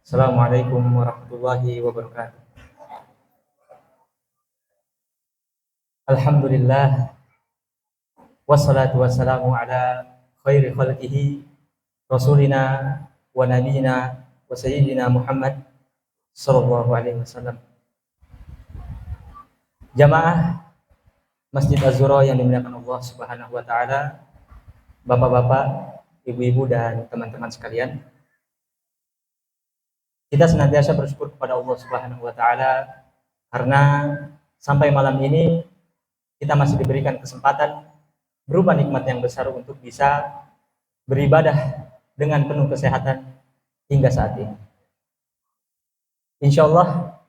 Assalamualaikum warahmatullahi wabarakatuh. Alhamdulillah wassalatu wassalamu ala khairi khalqihi rasulina wa nabiyina wa sayyidina Muhammad sallallahu alaihi wasallam. Jamaah Masjid Az-Zura yang dimuliakan Allah Subhanahu wa taala, Bapak-bapak, ibu-ibu dan teman-teman sekalian. Kita senantiasa bersyukur kepada Allah Subhanahu wa taala karena sampai malam ini kita masih diberikan kesempatan berupa nikmat yang besar untuk bisa beribadah dengan penuh kesehatan hingga saat ini. Insya Allah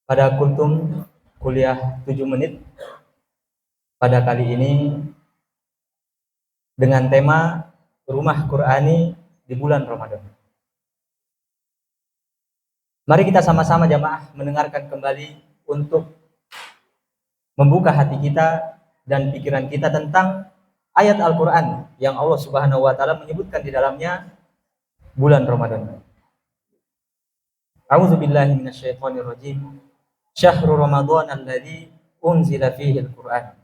pada kultum kuliah 7 menit pada kali ini dengan tema Rumah Qur'ani di bulan Ramadan. Mari kita sama-sama jamaah mendengarkan kembali untuk membuka hati kita dan pikiran kita tentang ayat Al-Quran yang Allah Subhanahu wa ta'ala menyebutkan di dalamnya bulan Ramadan. A'udzu billahi minasyaitonir rajim. Syahrul Ramadan alladzi unzila fihi al-Qur'an.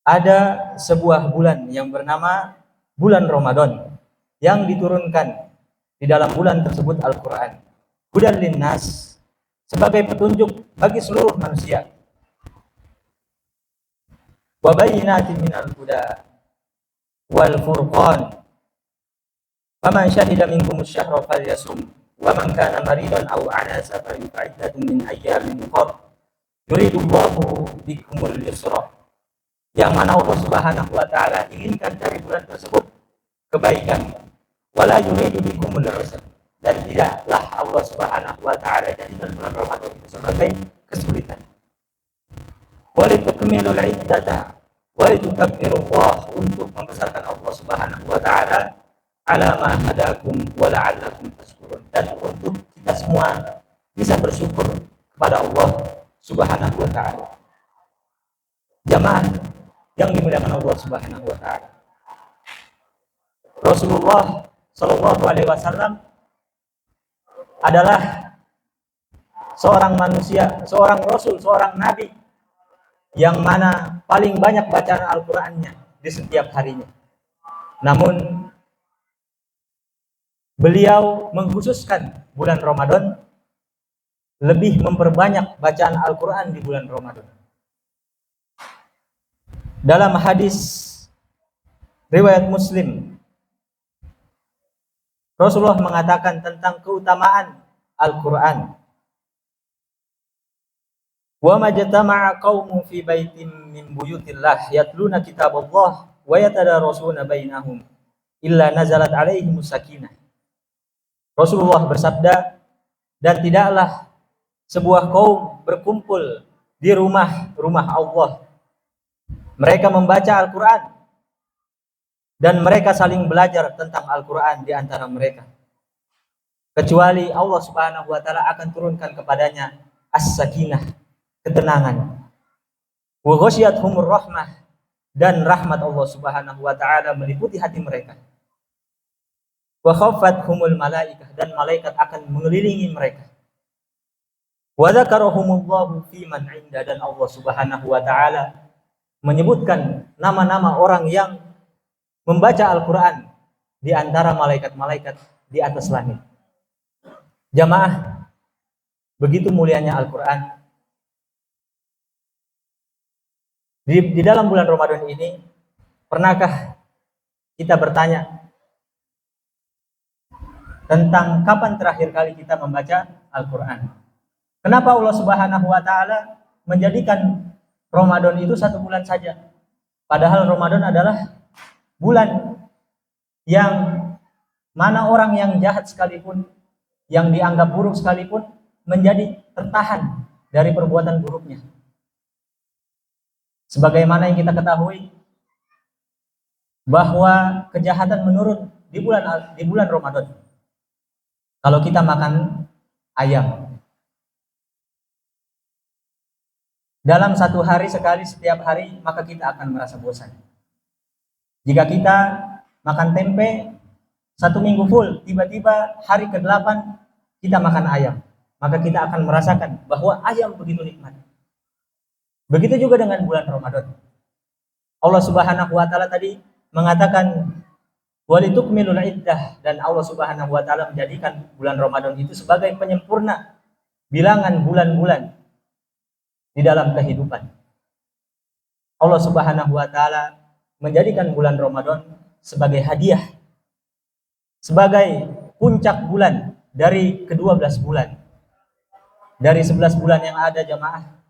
Ada sebuah bulan yang bernama bulan Ramadan yang diturunkan di dalam bulan tersebut Al-Quran. Hudan linnas, sebagai petunjuk bagi seluruh manusia. Wa bayyinatin minal huda wal furqan. Faman syahida minkum asy-syahra falyasum wa man kana maridan aw 'ala safarin fa 'iddatun min ayyamin ukhra. Yuridullahu bikumul yusra. Yang mana Allah Subhanahu wa taala inginkan dari bulan tersebut kebaikan. Wala yuridu bikumul usra. Dan tidaklah Allah Subhanahu wa taala jadikan bulan Ramadan itu sebagai kesulitan. Wa litukmilul iddata wa litukabbirullaha, untuk membesarkan Allah Subhanahu wa taala ala ma hadakum wa la'allakum tashkurun, dan untuk kita semua bisa bersyukur kepada Allah Subhanahu wa taala. Jamaah yang dimuliakan Allah Subhanahu wa taala. Rasulullah sallallahu alaihi wasallam adalah seorang manusia, seorang rasul, seorang nabi yang mana paling banyak bacaan Al-Qur'annya di setiap harinya. Namun beliau mengkhususkan bulan Ramadan, lebih memperbanyak bacaan Al-Qur'an di bulan Ramadan. Dalam hadis riwayat Muslim, Rasulullah mengatakan tentang keutamaan Al-Quran. Wa majtama'a qaumun fi baitin min buyutillah yatluna kitaballah wa yatadarasuna bainahum illa nazalat alaihimus sakinah. Rasulullah bersabda, dan tidaklah sebuah kaum berkumpul di rumah Allah. Mereka membaca Al-Quran dan mereka saling belajar tentang Al-Quran di antara mereka, kecuali Allah Subhanahu wa ta'ala akan turunkan kepadanya as-sakinah, ketenangan. Wa ghasyiyatuhumur rahmah, dan rahmat Allah Subhanahu wa ta'ala meliputi hati mereka. Wa khaffathumul malaikah, dan malaikat akan mengelilingi mereka. Wa dzakarahumullahu fi man 'inda, dan Allah Subhanahu wa ta'ala menyebutkan nama-nama orang yang membaca Al-Quran di antara malaikat-malaikat di atas langit. Jamaah, begitu mulianya Al-Quran. Di dalam bulan Ramadan ini, pernahkah kita bertanya tentang kapan terakhir kali kita membaca Al-Quran? Kenapa Allah Subhanahu wa ta'ala menjadikan Ramadan itu 1 bulan saja? Padahal Ramadan adalah bulan yang mana orang yang jahat sekalipun, yang dianggap buruk sekalipun, menjadi tertahan dari perbuatan buruknya. Sebagaimana yang kita ketahui bahwa kejahatan menurun di bulan Ramadan. Kalau kita makan ayam dalam 1 hari sekali setiap hari, maka kita akan merasa bosan. Jika kita makan tempe 1 minggu full, tiba-tiba hari ke-8 kita makan ayam, maka kita akan merasakan bahwa ayam begitu nikmat. Begitu juga dengan bulan Ramadan. Allah Subhanahu wa taala tadi mengatakan walitukmilul iddah, dan Allah Subhanahu wa taala menjadikan bulan Ramadan itu sebagai penyempurna bilangan bulan-bulan di dalam kehidupan. Allah Subhanahu wa taala menjadikan bulan Ramadan sebagai hadiah, sebagai puncak bulan dari ke-12 bulan. Dari 11 bulan yang ada jamaah,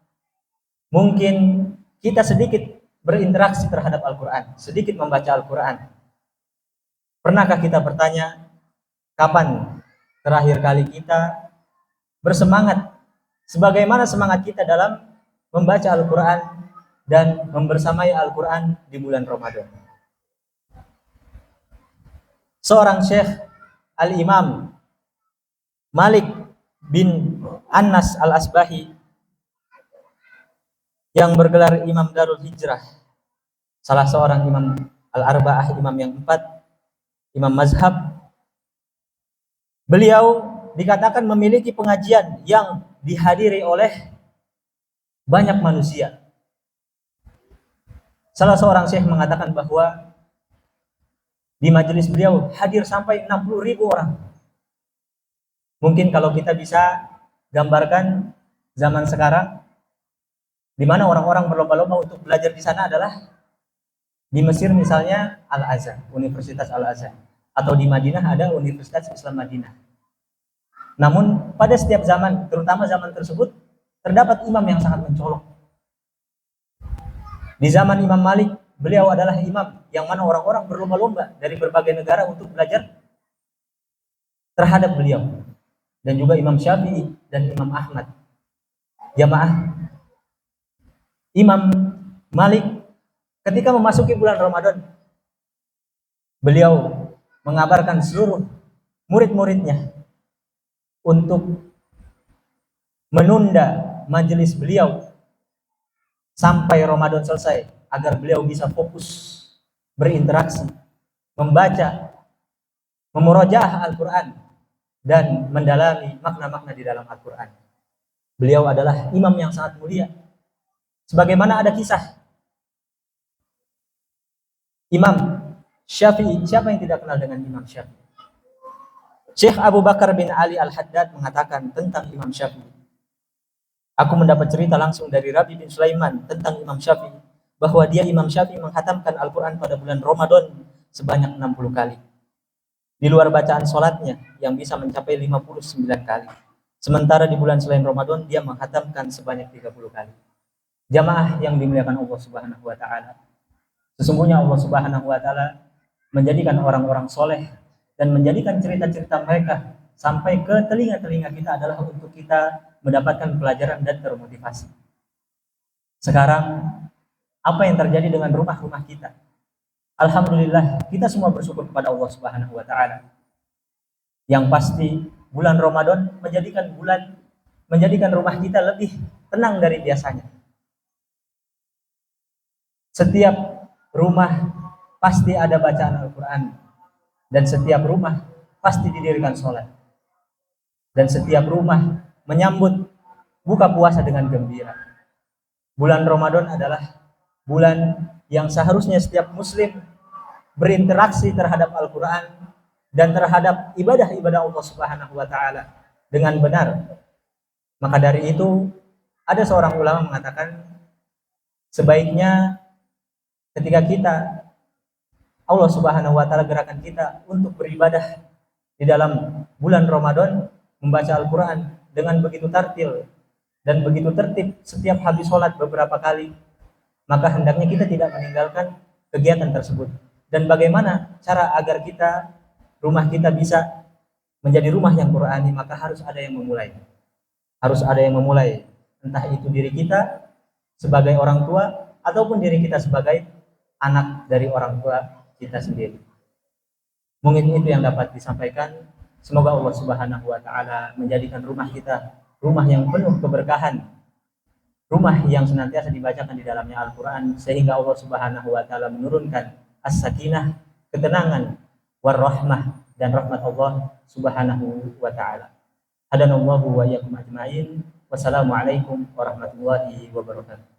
mungkin kita sedikit berinteraksi terhadap Al-Quran, sedikit membaca Al-Quran. Pernahkah kita bertanya, kapan terakhir kali kita bersemangat sebagaimana semangat kita dalam membaca Al-Quran dan membersamai Al-Quran di bulan Ramadan? Seorang Syekh Al-Imam Malik bin Anas Al-Asbahi yang bergelar Imam Darul Hijrah, salah seorang imam Al-Arba'ah, imam yang 4, imam mazhab. Beliau dikatakan memiliki pengajian yang dihadiri oleh banyak manusia. Salah seorang syekh mengatakan bahwa di majelis beliau hadir sampai 60.000 orang. Mungkin kalau kita bisa gambarkan zaman sekarang, di mana orang-orang berlomba-lomba untuk belajar di sana adalah di Mesir misalnya Al-Azhar, Universitas Al-Azhar, atau di Madinah ada Universitas Islam Madinah. Namun pada setiap zaman, terutama zaman tersebut, terdapat imam yang sangat mencolok. Di zaman Imam Malik, beliau adalah imam yang mana orang-orang berlomba-lomba dari berbagai negara untuk belajar terhadap beliau. Dan juga Imam Syafi'i dan Imam Ahmad. Jamaah, Imam Malik ketika memasuki bulan Ramadan, beliau mengabarkan seluruh murid-muridnya untuk menunda majelis beliau sampai Ramadan selesai, agar beliau bisa fokus berinteraksi, membaca, memurojaah Al-Quran, dan mendalami makna-makna di dalam Al-Quran. Beliau adalah imam yang sangat mulia. Sebagaimana ada kisah Imam Syafi'i. Siapa yang tidak kenal dengan Imam Syafi'i? Syekh Abu Bakar bin Ali Al-Haddad mengatakan tentang Imam Syafi'i, aku mendapat cerita langsung dari Rabi bin Sulaiman tentang Imam Syafi'i, bahwa Imam Syafi'i menghatamkan Al-Quran pada bulan Ramadan sebanyak 60 kali. Di luar bacaan sholatnya yang bisa mencapai 59 kali. Sementara di bulan selain Ramadan dia menghatamkan sebanyak 30 kali. Jamaah yang dimuliakan Allah Subhanahu wa taala, sesungguhnya Allah Subhanahu wa taala menjadikan orang-orang soleh dan menjadikan cerita-cerita mereka sampai ke telinga-telinga kita adalah untuk kita mendapatkan pelajaran dan termotivasi. Sekarang apa yang terjadi dengan rumah-rumah kita? Alhamdulillah, kita semua bersyukur kepada Allah Subhanahu wa taala. Yang pasti bulan Ramadan menjadikan rumah kita lebih tenang dari biasanya. Setiap rumah pasti ada bacaan Al-Quran, dan setiap rumah pasti didirikan sholat, dan setiap rumah menyambut buka puasa dengan gembira. Bulan Ramadan adalah bulan yang seharusnya setiap muslim berinteraksi terhadap Al-Quran dan terhadap ibadah-ibadah Allah Subhanahu wa taala dengan benar. Maka dari itu ada seorang ulama mengatakan, sebaiknya ketika kita Allah Subhanahu wa taala gerakan kita untuk beribadah di dalam bulan Ramadan, membaca Al-Quran dengan begitu tartil dan begitu tertib setiap habis sholat beberapa kali, maka hendaknya kita tidak meninggalkan kegiatan tersebut. Dan bagaimana cara agar rumah kita bisa menjadi rumah yang Qur'ani? Maka harus ada yang memulai. Harus ada yang memulai, entah itu diri kita sebagai orang tua ataupun diri kita sebagai anak dari orang tua kita sendiri. Mungkin itu yang dapat disampaikan. Semoga Allah Subhanahu wa taala menjadikan rumah kita rumah yang penuh keberkahan, rumah yang senantiasa dibacakan di dalamnya Al-Quran, sehingga Allah Subhanahu wa taala menurunkan as-sakinah, ketenangan, warahmah, dan rahmat Allah Subhanahu wa taala. Hadanallahu wa iyyakum ajmain. Wassalamualaikum warahmatullahi wabarakatuh.